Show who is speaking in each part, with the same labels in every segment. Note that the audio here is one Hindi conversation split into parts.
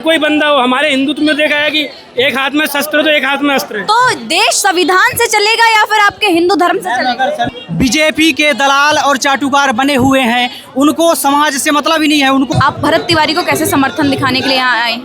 Speaker 1: कोई बंदा हो, हमारे हिंदुत्व में देखा है कि एक हाथ में शस्त्र तो एक हाथ में अस्त्र है।
Speaker 2: तो देश संविधान से चलेगा या फिर आपके हिंदू धर्म से चलेगा?
Speaker 3: बीजेपी के दलाल और चाटुकार बने हुए हैं, उनको समाज से मतलब ही नहीं है। उनको
Speaker 2: आप भरत तिवारी को कैसे समर्थन दिखाने के लिए यहाँ आए?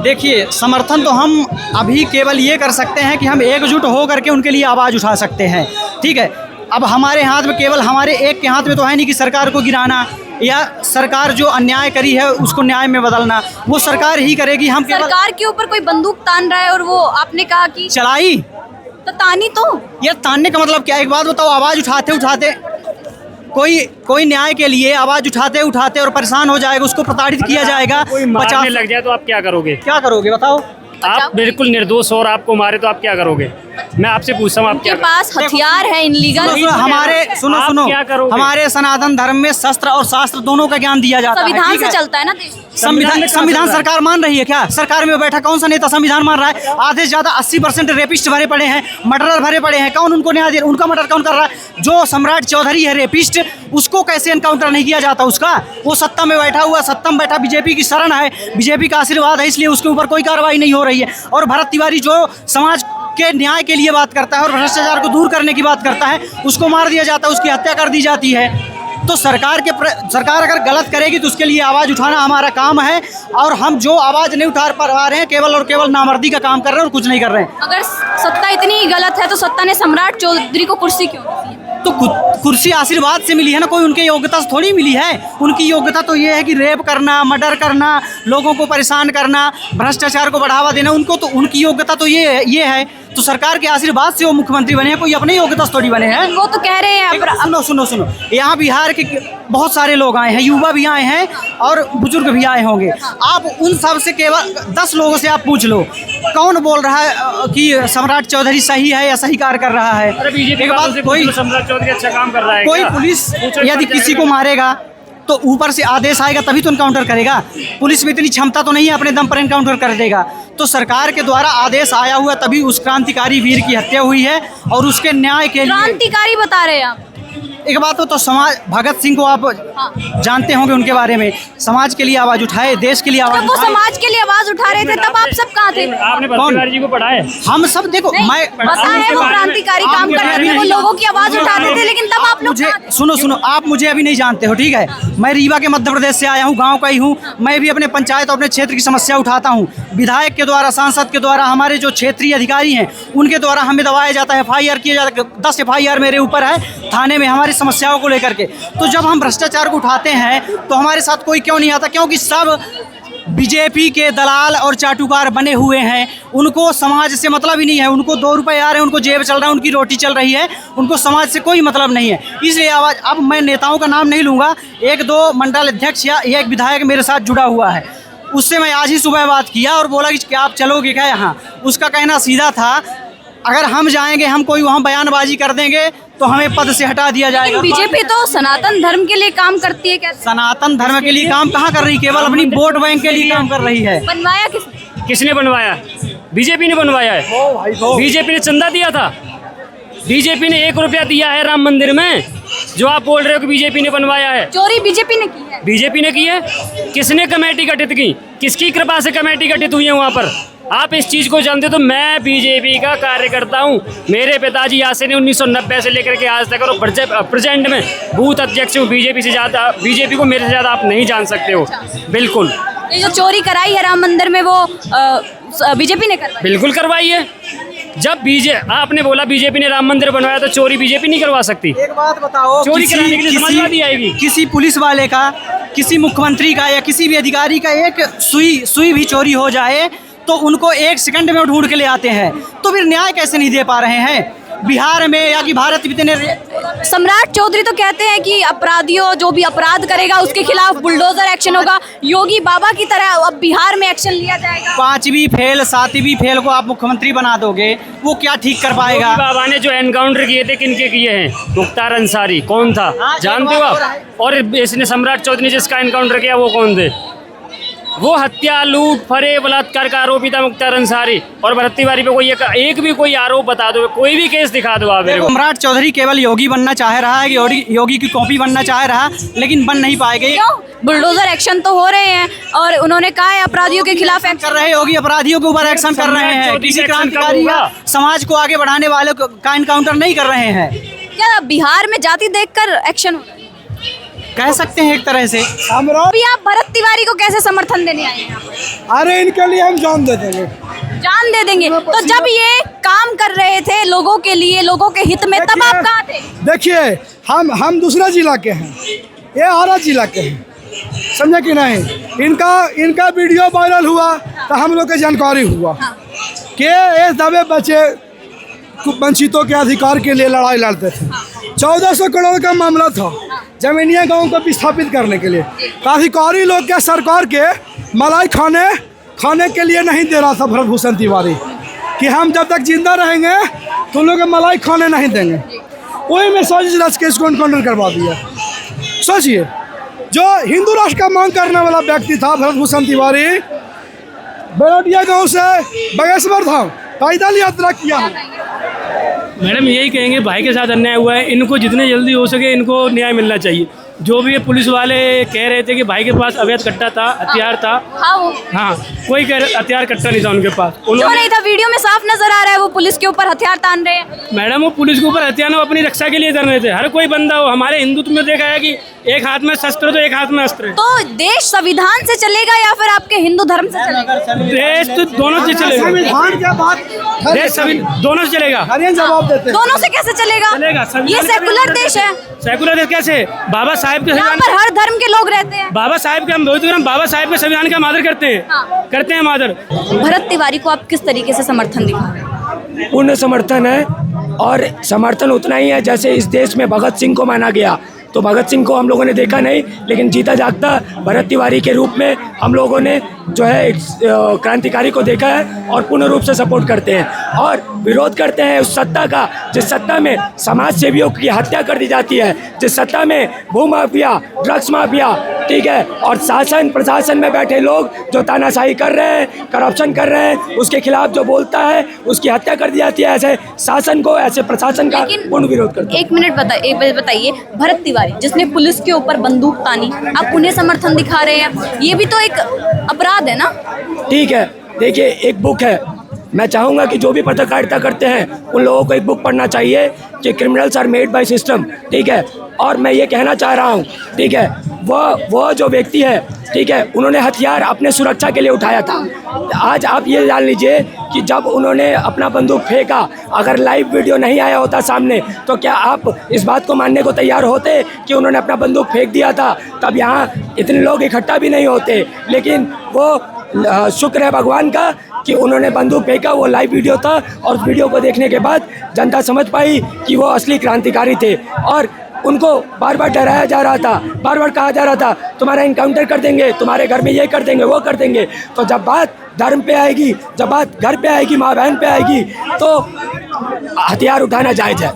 Speaker 3: देखिए, समर्थन तो हम अभी केवल ये कर सकते हैं कि हम एकजुट हो करके उनके लिए आवाज़ उठा सकते हैं, ठीक है। अब हमारे हाथ में, केवल हमारे एक के हाथ में तो है नहीं कि सरकार को गिराना या सरकार जो अन्याय करी है उसको न्याय में बदलना, वो सरकार ही करेगी। हम केवल
Speaker 2: सरकार के ऊपर कोई बंदूक तान रहा है और वो आपने कहा कि
Speaker 3: चलाई,
Speaker 2: तो तानी तो
Speaker 3: ये तानने का मतलब क्या? एक बात बताओ, आवाज़ उठाते उठाते कोई न्याय के लिए आवाज़ उठाते उठाते और परेशान हो जाएगा, उसको प्रताड़ित किया जाएगा।
Speaker 1: कोई मारने लग जाए तो आप क्या करोगे?
Speaker 3: क्या करोगे बताओ?
Speaker 1: आप बिल्कुल निर्दोष और आपको मारे तो आप क्या करोगे? मैं आपसे पूछता हूँ, आप क्या
Speaker 2: उनके पास हथियार है इनलीगल।
Speaker 3: सुनो
Speaker 1: आप क्या करोगे?
Speaker 3: हमारे सनातन धर्म में शस्त्र और शास्त्र दोनों का ज्ञान दिया जाता है।
Speaker 2: संविधान से चलता है ना देश।
Speaker 3: संविधान सरकार मान रही है क्या? सरकार में बैठा कौन सा नेता संविधान मान रहा है? आधे से ज्यादा 80% रेपिस्ट भरे पड़े हैं, मर्डरर भरे पड़े हैं। कौन उनको न्याय दे? उनका मर्डर कौन कर रहा है? जो सम्राट चौधरी है रेपिस्ट, उसको कैसे एनकाउंटर नहीं किया जाता? उसका वो सत्ता में बैठा हुआ, सत्ता में बैठा, बीजेपी की शरण है, बीजेपी का आशीर्वाद है, इसलिए उसके ऊपर कोई कार्रवाई नहीं हो रही है। और भरत तिवारी जो समाज के न्याय के लिए बात करता है और भ्रष्टाचार को दूर करने की बात करता है, उसको मार दिया जाता है, उसकी हत्या कर दी जाती है। तो सरकार अगर गलत करेगी तो उसके लिए आवाज़ उठाना हमारा काम है, और हम जो आवाज़ नहीं उठा पा रहे हैं केवल और केवल नामर्दी का काम कर रहे हैं और कुछ नहीं कर रहे हैं।
Speaker 2: अगर सत्ता इतनी गलत है तो सत्ता ने सम्राट चौधरी को कुर्सी क्यों दी?
Speaker 3: तो कुर्सी आशीर्वाद से मिली है ना, कोई उनके योग्यता से थोड़ी मिली है। उनकी योग्यता तो ये है कि रेप करना, मर्डर करना, लोगों को परेशान करना, भ्रष्टाचार को बढ़ावा देना, उनको तो उनकी योग्यता तो ये है। तो सरकार के आशीर्वाद से वो मुख्यमंत्री बने हैं, कोई अपने योग्यता से थोड़ी बने हैं।
Speaker 2: वो तो कह रहे हैं।
Speaker 3: सुनो, यहाँ बिहार के बहुत सारे लोग आए हैं, युवा भी आए हैं और बुजुर्ग भी आए होंगे। आप उन सब से केवल 10 लोगों से आप पूछ लो, कौन बोल रहा है कि सम्राट चौधरी सही है या सही कार्य कर रहा है?
Speaker 1: एक बात, कोई सम्राट चौधरी अच्छा काम कर रहा है?
Speaker 3: कोई पुलिस यदि किसी को मारेगा तो ऊपर से आदेश आएगा तभी तो एनकाउंटर करेगा। पुलिस में इतनी क्षमता तो नहीं है अपने दम पर एनकाउंटर कर देगा। तो सरकार के द्वारा आदेश आया हुआ तभी उस क्रांतिकारी वीर की हत्या हुई है, और उसके न्याय के लिए।
Speaker 2: क्रांतिकारी बता रहे हैं आप?
Speaker 3: एक बात तो समाज, भगत सिंह को आप जानते होंगे, उनके बारे में समाज के लिए आवाज उठाए, देश के लिए आवाज
Speaker 2: उठाए। वो समाज के लिए आवाज उठा रहे थे तब आप सब कहाँ थे?
Speaker 1: आपने भरत तिवारी जी को पढ़ा है?
Speaker 3: हम सब देखो, मैं
Speaker 2: पता है वो क्रांतिकारी काम कर रहे थे, वो लोगों की आवाज उठाते थे, लेकिन तब आप लोग
Speaker 3: सुनो, आप मुझे अभी नहीं जानते हो, ठीक है। मैं रीवा के मध्य प्रदेश से आया हूँ, गाँव का ही हूँ। मैं भी अपने पंचायत और अपने क्षेत्र की समस्या उठाता हूँ। विधायक के द्वारा, सांसद के द्वारा, हमारे जो क्षेत्रीय अधिकारी हैं उनके द्वारा हमें दबाया जाता है, FIR किया जाता है। 10 FIR मेरे ऊपर है थाने में हमारी समस्याओं को लेकर के। तो जब हम भ्रष्टाचार को उठाते हैं तो हमारे साथ कोई क्यों नहीं आता? क्योंकि सब बीजेपी के दलाल और चाटुकार बने हुए हैं, उनको समाज से मतलब ही नहीं है। उनको 2 रुपये आ रहे हैं, उनको जेब चल रहा है, उनकी रोटी चल रही है, उनको समाज से कोई मतलब नहीं है। इसलिए आवाज़, अब मैं नेताओं का नाम नहीं लूँगा, 1-2 मंडल अध्यक्ष या एक विधायक मेरे साथ जुड़ा हुआ है, उससे मैं आज ही सुबह बात किया और बोला कि क्या आप चलोगे क्या यहाँ? उसका कहना सीधा था, अगर हम जाएंगे, हम कोई वहाँ बयानबाजी कर देंगे तो हमें पद से हटा दिया जाएगा।
Speaker 2: बीजेपी तो सनातन धर्म के लिए काम करती है क्या?
Speaker 3: सनातन धर्म के लिए काम कहाँ कर रही? केवल अपनी वोट बैंक के लिए काम कर रही है।
Speaker 2: बनवाया
Speaker 1: किसने बनवाया? बीजेपी ने बनवाया है। बीजेपी ने चंदा दिया था, बीजेपी ने 1 रुपया दिया है राम मंदिर में, जो आप बोल रहे हो कि बीजेपी ने बनवाया है।
Speaker 2: चोरी बीजेपी ने की है।
Speaker 1: बीजेपी ने की है? किसने कमेटी गठित की? किसकी कृपा से कमेटी गठित हुई है वहाँ पर? आप इस चीज़ को जानते हो? तो मैं बीजेपी का कार्यकर्ता हूँ। मेरे पिताजी यहाँ से 1990 से लेकर के आज तक और प्रेजेंट में बूथ अध्यक्ष हूँ। बीजेपी से ज़्यादा, बीजेपी को मेरे से ज़्यादा आप नहीं जान सकते हो। बिल्कुल।
Speaker 2: ये जो चोरी कराई है राम मंदिर में, वो बीजेपी ने करवाई?
Speaker 1: बिल्कुल करवाई है। जब आपने बोला बीजेपी ने राम मंदिर बनवाया, तो चोरी बीजेपी नहीं करवा सकती?
Speaker 3: एक बात बताओ,
Speaker 1: चोरी कराने के लिए समाजवादी आएगी?
Speaker 3: किसी पुलिस वाले का, किसी मुख्यमंत्री का या किसी भी अधिकारी का एक सुई भी चोरी हो जाए तो उनको 1 सेकंड में ढूंढ के ले आते हैं। तो फिर न्याय कैसे नहीं दे पा रहे हैं बिहार में या कि भारत इतने?
Speaker 2: सम्राट चौधरी तो कहते हैं कि अपराधियों, जो भी अपराध करेगा उसके खिलाफ बुलडोजर एक्शन होगा, योगी बाबा की तरह अब बिहार में एक्शन लिया जाएगा।
Speaker 3: 5वीं फेल 7वीं फेल को आप मुख्यमंत्री बना दोगे, वो क्या ठीक कर पाएगा?
Speaker 1: योगी बाबा ने जो एनकाउंटर किए थे, किनके किए हैं? मुख्तार अंसारी कौन था? जानते हो आप? और इसने सम्राट चौधरी ने जिसका एनकाउंटर किया वो कौन थे? वो हत्या, लूट, फरे, बलात्कार का आरोपी था मुख्तार अंसारी, और भरत तिवारी पे कोई एक भी कोई आरोप बता दो, कोई भी केस दिखा दो आप मेरे को।
Speaker 3: सम्राट चौधरी केवल योगी बनना चाह रहा है, योगी की कॉपी बनना चाह रहा, लेकिन बन नहीं पाएगा।
Speaker 2: क्यों? बुलडोजर एक्शन तो हो रहे हैं और उन्होंने कहा है अपराधियों के खिलाफ
Speaker 3: कर रहे हैं, योगी अपराधियों के ऊपर एक्शन कर रहे हैं, किसी क्रांतिकारी या समाज को आगे बढ़ाने वालों का इनकाउंटर नहीं कर रहे हैं।
Speaker 2: क्या बिहार में जाति देखकर एक्शन हो रहा है?
Speaker 3: कह सकते हैं एक तरह से।
Speaker 2: अभी आप भरत तिवारी को कैसे समर्थन देने आए हैं?
Speaker 4: अरे इनके लिए हम जान दे देंगे।
Speaker 2: जान दे देंगे। तो जब ये काम कर रहे थे लोगों के लिए, लोगों के हित में, तब आप कहाँ थे?
Speaker 4: देखिए हम दूसरा जिला के हैं, ये आरा जिला के हैं, समझे कि नहीं। इनका वीडियो वायरल हुआ तो हम लोग को जानकारी हुआ कि ये दबे बच्चे वंचितों के अधिकार के लिए लड़ाई लड़ते थे। 1400 करोड़ का मामला था जमीनिया गांव को विस्थापित करने के लिए। अधिकारी लोग के सरकार के मलाई खाने के लिए नहीं दे रहा था भरत भूषण तिवारी कि हम जब तक जिंदा रहेंगे तो लोग मलाई खाने नहीं देंगे। वही में साजिश रच के इसको एनकाउंटर करवा दिया। सोचिए, जो हिंदू राष्ट्र का मांग करने वाला व्यक्ति था भरत भूषण तिवारी, बरोडिया गांव से बागेश्वर धाम पैदल यात्रा किया है।
Speaker 5: मैडम यही कहेंगे, भाई के साथ अन्याय हुआ है, इनको जितने जल्दी हो सके इनको न्याय मिलना चाहिए। जो भी ये पुलिस वाले कह रहे थे कि भाई के पास अवैध कट्टा था, हथियार था, हाँ कोई हथियार कट्टा नहीं था उनके पास।
Speaker 2: क्यों नहीं था? वीडियो में साफ नजर आ रहा है वो पुलिस के ऊपर हथियार तान रहे हैं।
Speaker 5: मैडम वो पुलिस के ऊपर हथियार वो अपनी रक्षा के लिए कर रहे थे। हर कोई बंदा हो, हमारे हिंदुत्व में देखा है कि एक हाथ में शस्त्र तो एक हाथ में अस्त्र है।
Speaker 2: तो देश संविधान से चलेगा या फिर आपके हिंदू धर्म से चलेगा?
Speaker 5: देश तो दोनों से चलेगा,
Speaker 4: संविधान के बाद
Speaker 5: देश दोनों से चलेगा।
Speaker 4: जवाब देते हैं।
Speaker 2: दोनों से कैसे चलेगा? ये सेकुलर देश है।
Speaker 5: सेकुलर देश कैसे? बाबा साहेब के
Speaker 2: यहाँ पर हर धर्म के लोग रहते हैं।
Speaker 5: बाबा साहेब के हम बाबा साहेब के संविधान का आदर करते हैं।
Speaker 2: हाँ।
Speaker 5: करते हैं आदर।
Speaker 2: भरत तिवारी को आप किस तरीके से समर्थन दिखा रहे हैं?
Speaker 6: पूर्ण समर्थन है, और समर्थन उतना ही है जैसे इस देश में भगत सिंह को माना गया। तो भगत सिंह को हम लोगों ने देखा नहीं, लेकिन जीता जागता भरत तिवारी के रूप में हम लोगों ने जो है क्रांतिकारी को देखा है और पूर्ण रूप से सपोर्ट करते हैं और विरोध करते हैं उस सत्ता का जिस सत्ता में समाज सेवियों की हत्या कर दी जाती है, जिस सत्ता में भूमाफिया, ड्रग्स माफिया, ठीक है, और शासन प्रशासन में बैठे लोग जो तानाशाही कर रहे हैं, करप्शन कर रहे हैं, उसके खिलाफ जो बोलता है उसकी हत्या कर दी जाती है। ऐसे शासन को, ऐसे प्रशासन का पूर्ण विरोध करते हैं।
Speaker 2: एक मिनट बताइए, भरत तिवारी जिसने पुलिस के ऊपर बंदूक तानी, आप उन्हें समर्थन दिखा रहे हैं, ये भी तो एक अपराध है ना?
Speaker 6: ठीक है, देखिए एक बुक है, मैं चाहूँगा कि जो भी पत्रकारिता करते हैं उन लोगों को एक बुक पढ़ना चाहिए कि criminals are made by system, ठीक है। और मैं ये कहना चाह रहा हूँ, ठीक है, वह जो व्यक्ति है, ठीक है, उन्होंने हथियार अपने सुरक्षा के लिए उठाया था। आज आप ये जान लीजिए कि जब उन्होंने अपना बंदूक फेंका, अगर लाइव वीडियो नहीं आया होता सामने, तो क्या आप इस बात को मानने को तैयार होते कि उन्होंने अपना बंदूक फेंक दिया था? तब यहाँ इतने लोग इकट्ठा भी नहीं होते। लेकिन वो शुक्र है भगवान का कि उन्होंने बंदूक फेंका, वो लाइव वीडियो था, और उस वीडियो को देखने के बाद जनता समझ पाई कि वो असली क्रांतिकारी थे। और उनको बार बार डराया जा रहा था, बार बार कहा जा रहा था तुम्हारा इनकाउंटर कर देंगे, तुम्हारे घर में ये कर देंगे, वो कर देंगे। तो जब बात धर्म पे आएगी, जब बात घर पे आएगी, माँ बहन पे आएगी, तो हथियार उठाना जायज़ है।